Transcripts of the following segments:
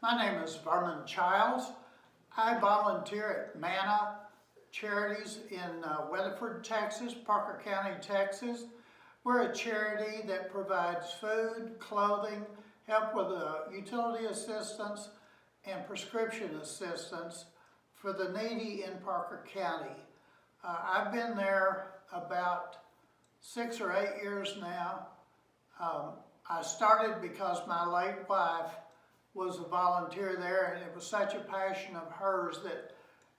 My name is Vernon Chiles. I volunteer at Manna Charities in Weatherford, Texas, Parker County, Texas. We're a charity that provides food, clothing, help with utility assistance, and prescription assistance for the needy in Parker County. I've been there about 6 or 8 years now. I started because my late wife was a volunteer there, and it was such a passion of hers that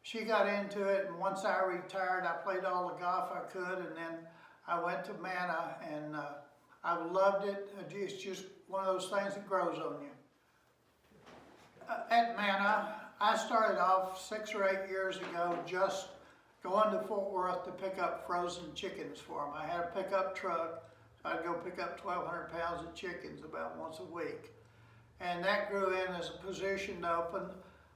she got into it. And once I retired, I played all the golf I could, and then I went to Manna, and I loved it. It's just one of those things that grows on you. At Manna, I started off 6 or 8 years ago just going to Fort Worth to pick up frozen chickens for them. I had a pickup truck, so I'd go pick up 1,200 pounds of chickens about once a week. And that grew in as a position to open.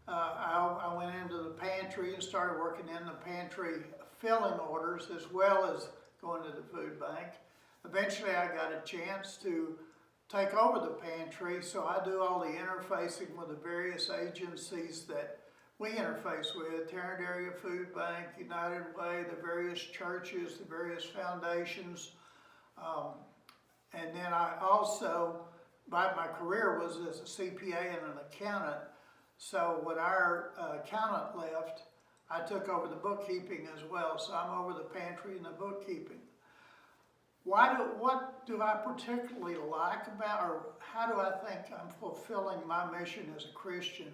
I went into the pantry and started working in the pantry filling orders as well as going to the food bank. Eventually I got a chance to take over the pantry, so I do all the interfacing with the various agencies that we interface with: Tarrant Area Food Bank, United Way, the various churches, the various foundations. And then I also, my career was as a CPA and an accountant. So when our accountant left, I took over the bookkeeping as well. So I'm over the pantry and the bookkeeping. What do I particularly like about, or how do I think I'm fulfilling my mission as a Christian?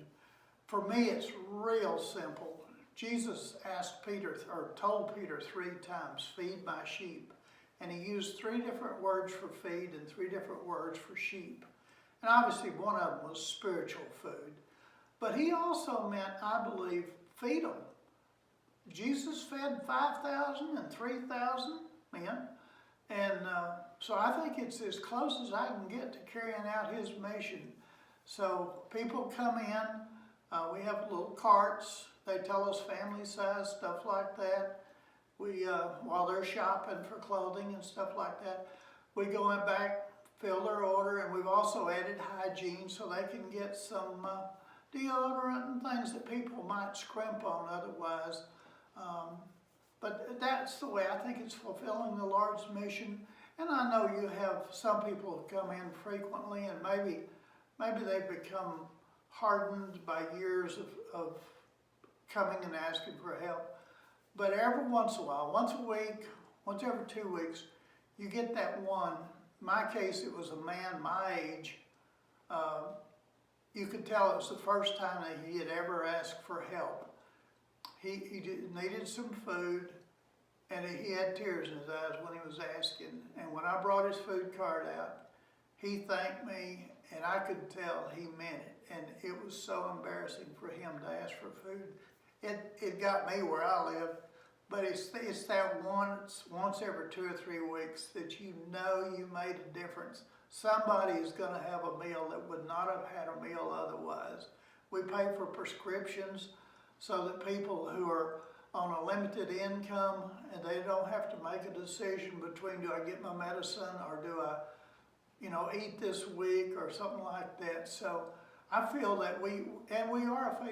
For me, it's real simple. Jesus asked Peter, or told Peter 3 times, "Feed my sheep." And he used 3 different words for feed and 3 different words for sheep. And obviously one of them was spiritual food. But he also meant, I believe, feed them. Jesus fed 5,000 and 3,000 men. And so I think it's as close as I can get to carrying out his mission. So people come in, we have little carts, they tell us family size, stuff like that. We, while they're shopping for clothing and stuff like that, we go in back, fill their order, and we've also added hygiene so they can get some deodorant and things that people might scrimp on otherwise. But that's the way I think it's fulfilling the Lord's mission. And I know you have some people who come in frequently, and maybe they've become hardened by years of coming and asking for help. But every once in a while, once a week, once every 2 weeks, you get that one. In my case, it was a man my age. You could tell it was the first time that he had ever asked for help. He needed some food, and he had tears in his eyes when he was asking. And when I brought his food card out, he thanked me, and I could tell he meant it. And it was so embarrassing for him to ask for food. It got me where I live, but it's that once every 2 or 3 weeks that you know you made a difference. Somebody is going to have a meal that would not have had a meal otherwise. We pay for prescriptions so that people who are on a limited income, and they don't have to make a decision between, do I get my medicine or do I, eat this week or something like that. So I feel that we are a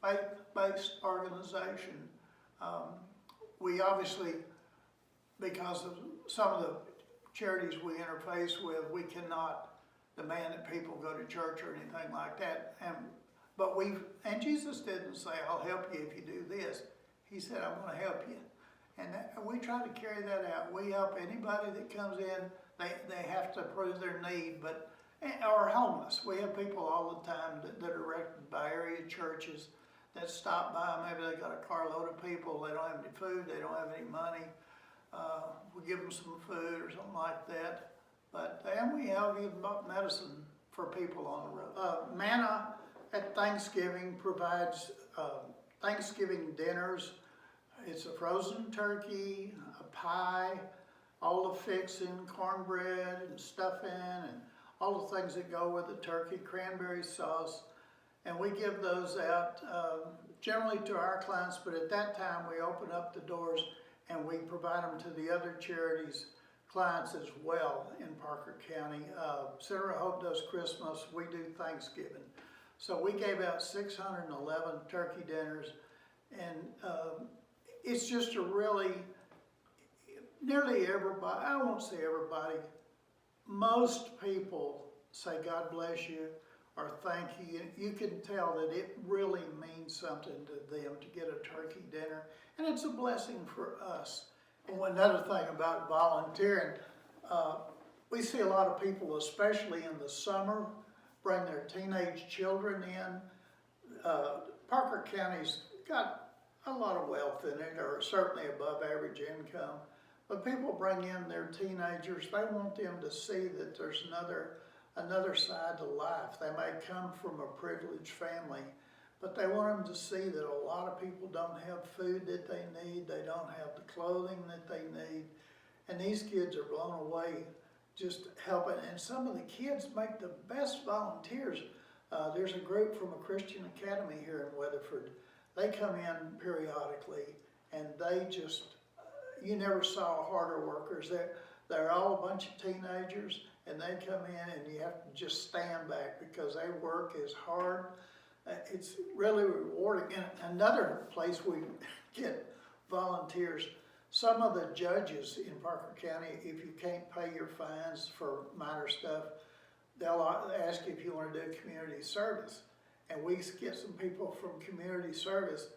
faith-based organization. We obviously, because of some of the charities we interface with, we cannot demand that people go to church or anything like that. And Jesus didn't say, "I'll help you if you do this." He said, "I'm going to help you." And we try to carry that out. We help anybody that comes in. They have to prove their need, or homeless. We have people all the time that are directed by area churches that stop by. Maybe they got a carload of people. They don't have any food. They don't have any money. We give them some food or something like that. And we have even bought medicine for people on the road. Manna at Thanksgiving provides Thanksgiving dinners. It's a frozen turkey, a pie, all the fixing, cornbread and stuffing, and all the things that go with the turkey, cranberry sauce. And we give those out generally to our clients, but at that time we open up the doors and we provide them to the other charities' clients as well in Parker County. Center of Hope does Christmas, we do Thanksgiving. So we gave out 611 turkey dinners, and it's just a really, nearly everybody, I won't say everybody, most people say God bless you or thank you. You can tell that it really means something to them to get a turkey dinner, and it's a blessing for us. And another thing about volunteering, we see a lot of people, especially in the summer, bring their teenage children in. Parker County's got a lot of wealth in it, or certainly above average income. But people bring in their teenagers. They want them to see that there's another side to life. They may come from a privileged family, but they want them to see that a lot of people don't have food that they need. They don't have the clothing that they need. And these kids are blown away just helping. And some of the kids make the best volunteers. There's a group from a Christian academy here in Weatherford. They come in periodically, and they just, you never saw harder workers. They're all a bunch of teenagers, and they come in and you have to just stand back because they work as hard. It's really rewarding. And another place we get volunteers, some of the judges in Parker County, if you can't pay your fines for minor stuff, they'll ask you if you want to do community service. And we get some people from community service,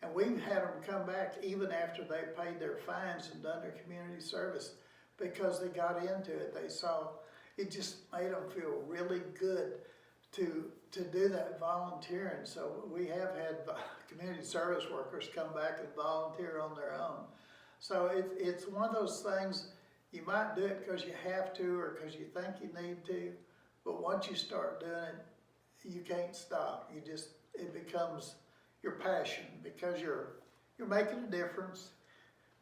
and we've had them come back even after they paid their fines and done their community service because they got into it. They saw, it just made them feel really good to do that volunteering. So we have had community service workers come back and volunteer on their own. So it's one of those things, you might do it because you have to or because you think you need to, but once you start doing it, you can't stop. It becomes your passion because you're making a difference.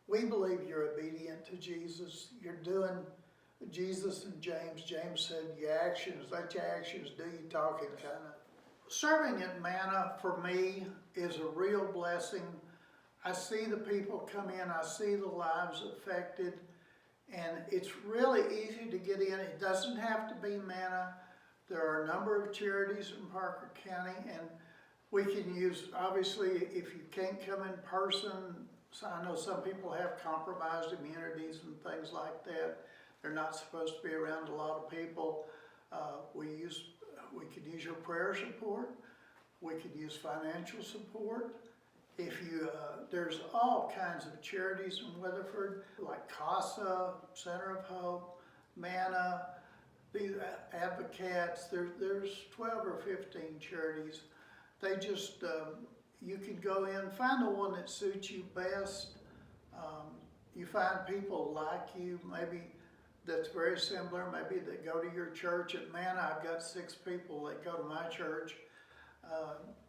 We believe you're obedient to Jesus. You're doing Jesus and James. James said, your actions, let your actions do your talking, kind of. Serving at Manna for me is a real blessing. I see the people come in, I see the lives affected, and it's really easy to get in. It doesn't have to be Manna. There are a number of charities in Parker County, and we can use, obviously, if you can't come in person, so I know some people have compromised immunities and things like that. They're not supposed to be around a lot of people. We could use your prayer support. We could use financial support. If you, there's all kinds of charities in Weatherford, like CASA, Center of Hope, Manna, these advocates. There's 12 or 15 charities. They just, you can go in, find the one that suits you best. You find people like you, maybe that's very similar, maybe that go to your church. At Manna, I've got 6 people that go to my church.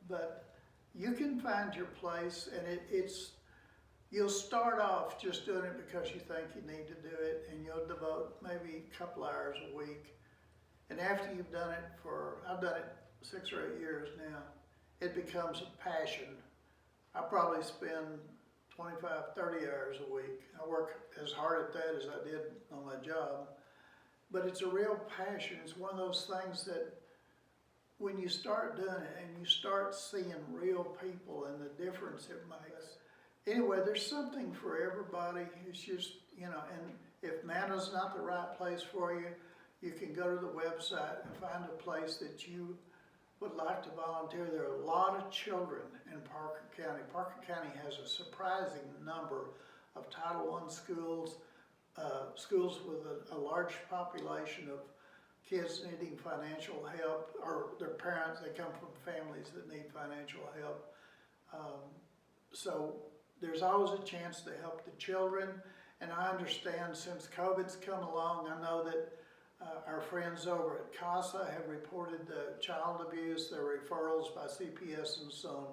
But you can find your place, and you'll start off just doing it because you think you need to do it, and you'll devote maybe a couple hours a week. And after you've done it I've done it 6 or 8 years now, it becomes a passion. I probably spend 25, 30 hours a week. I work as hard at that as I did on my job. But it's a real passion. It's one of those things that when you start doing it and you start seeing real people and the difference it makes. Anyway, there's something for everybody. It's just, and if Manna's not the right place for you, you can go to the website and find a place that you would like to volunteer. There are a lot of children in Parker County. Parker County has a surprising number of Title I schools, schools with a large population of kids needing financial help, or their parents, they come from families that need financial help. So there's always a chance to help the children. And I understand since COVID's come along, I know that our friends over at CASA have reported child abuse. Their referrals by CPS and so on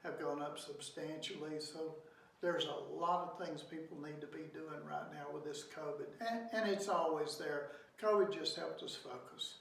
have gone up substantially. So there's a lot of things people need to be doing right now with this COVID. And it's always there. COVID just helped us focus.